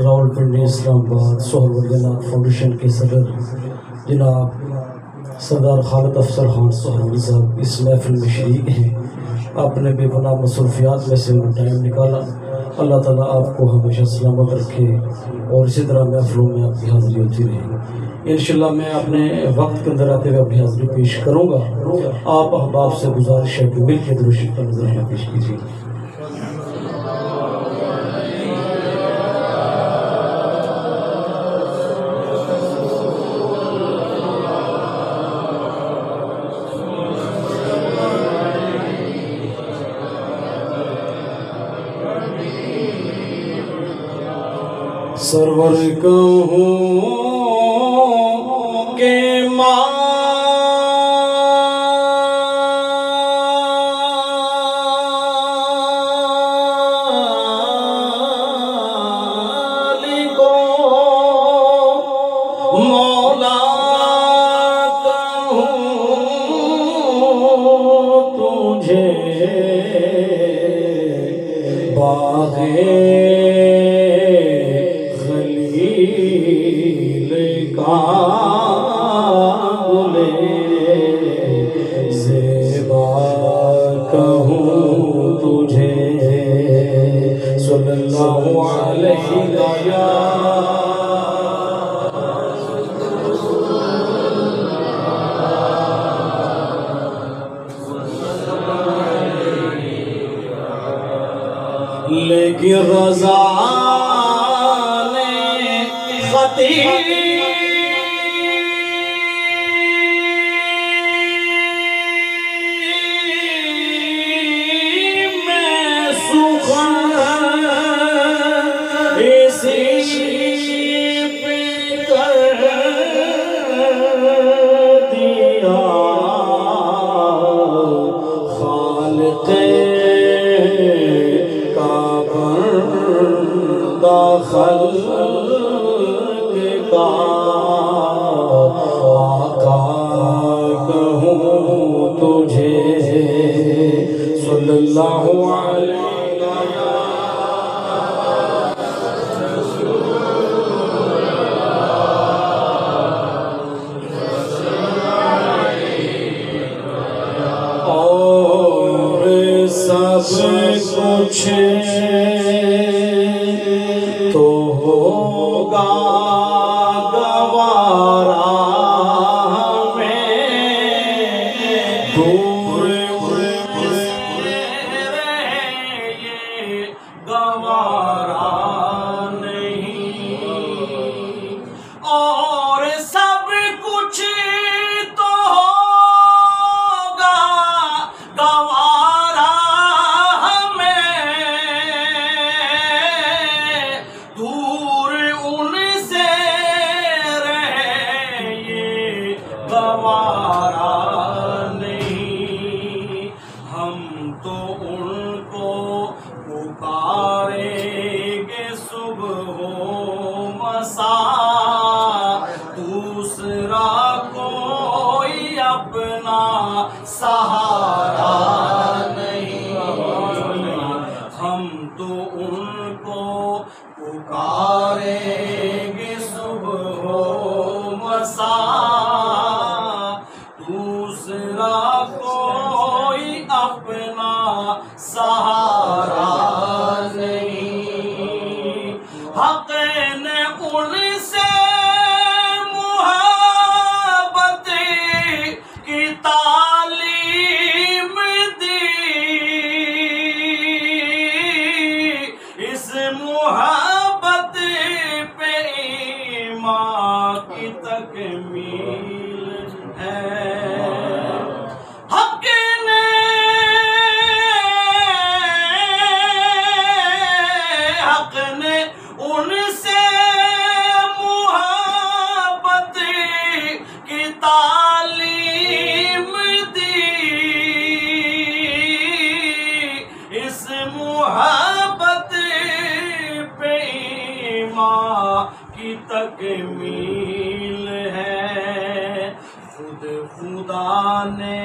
راولپنڈی اسلام آباد سہیل ولیاناتھ فاؤنڈیشن کے صدر جناب سردار خالد افسر خان سہیل صاحب اس محفل میں شریک ہیں۔ آپ نے بے پناہ مصروفیات میں سے انہوں ٹائم نکالا۔ اللہ تعالیٰ آپ کو ہمیشہ سلامت رکھے اور اسی طرح محفلوں میں آپ کی حاضری ہوتی رہے۔ انشاءاللہ میں اپنے وقت کے اندر آتے ہوئے اپنی حاضری پیش کروں گا۔ آپ احباب سے گزارش ہے کہ مل کے درود شریف پر نظر پیش کیجیے۔ سرور کہوں کہ مالکو مولا کہوں تجھے باغے زیبا کہوں تجھے صلی اللہ علیہ لیکن رضا نے خطیر خلق کا آقا کہوں تجھے صلی اللہ علیہ اور سب کچھ تو ہوگا گوارا میں دور رہے یہ گوارا نہیں اور سب کچھ تو ہوگا گوارا گوارا نہیں ہم تو ان کو پکاریں گے صبح و مساء دوسرا کوئی اپنا سہارا نہیں ہم تو ان کو پکاریں گے صبح و مساء دوسرا کوئی اپنا سہارا نہیں حق نے ان سے محبت کی تعلیم دی اس محبت پہ ایمان کی تکمیل ہے حق نے ان سے محبت کی تعلیم دی اس محبت پہ ایمان کی تکمیل ہے خود خدا نے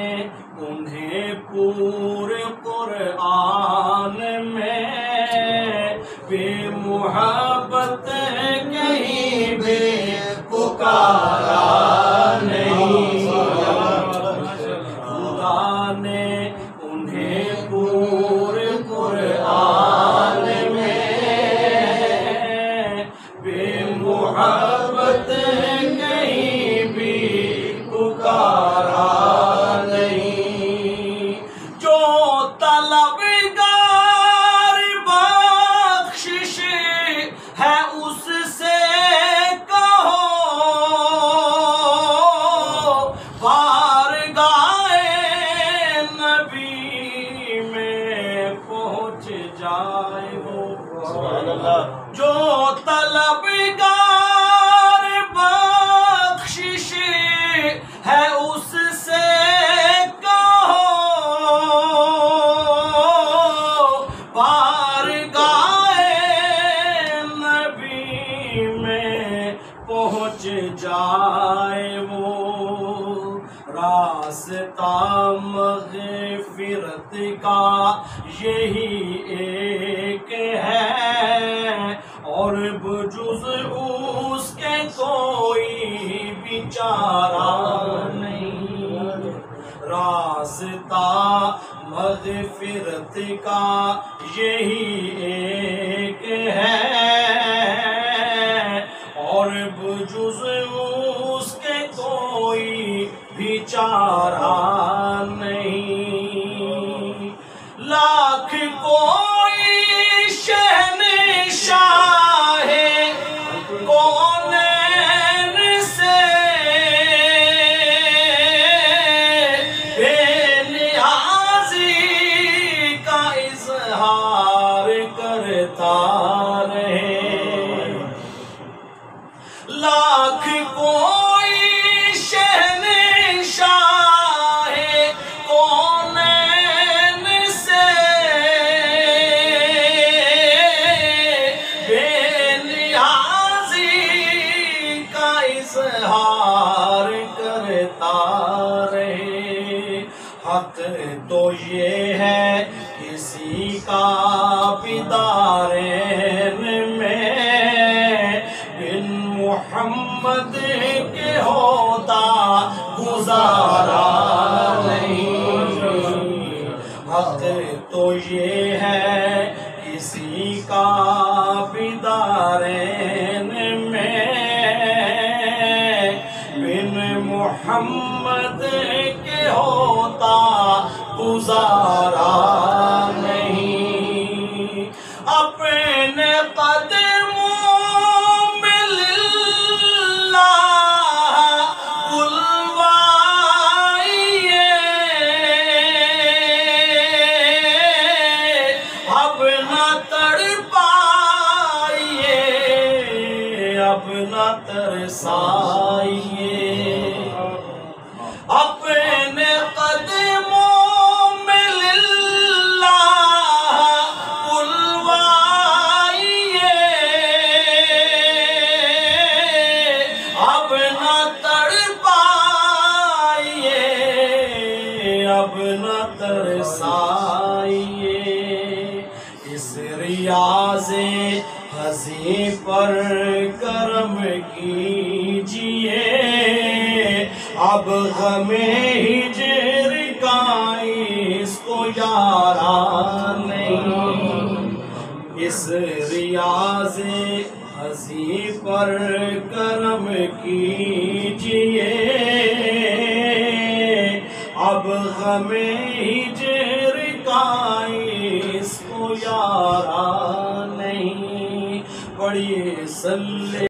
انہیں پورے قرآن میں بے محبت کہیں بھی پکارا نہیں، خدا نے انہیں پورے قرآن میں بے محبت کہیں بھی پکارا نہیں۔ جو طلبگار بخشش ہے اس سے کہو بارگاہ نبی میں پہنچ جائے وہ۔ جو طلبگار بخشش ہے اس سے کہو بارگاہ نبی میں پہنچ جائے وہ۔ راستہ مغفرت کا یہی ایک ہے، اور بجز اس کے کوئی بھی چارہ نہیں۔ راستہ مغفرت کا یہی ایک ہے، اور بجز اس کے کوئی بھی چارہ نہیں۔ لاکھ کوئی شہنشاہ کونین سے بے نیازی کا اظہار کرتا رہے۔ لاکھ کوئی شہنشاہ کونین سے بے نیازی کا اظہار کرتا رہے۔ حق تو یہ ہے کسی کا بھی دارین میں بن محمد کے ہوتا گزارا نہیں۔ حق تو یہ ہے کسی کا بھی دارین میں بن محمد کے ہوتا گزارا نہیں۔ اپنے قدموں میں للہ بلوائیے، اب نہ تڑپائیے، اب نہ ترسائیے۔ اپنے قدموں میں للہ بلوائیے، اب نہ تڑپائیے، اب نہ ترسائیے۔ اس ریاض ہنسی پر کرم کیجئے، اب غم ہجر کا اس کو یارا نہیں۔ اس ریاض ہنسی پر کرم کیجئے، اب غم ہجر کا اس کو یارا نہیں۔ پڑھیے صلی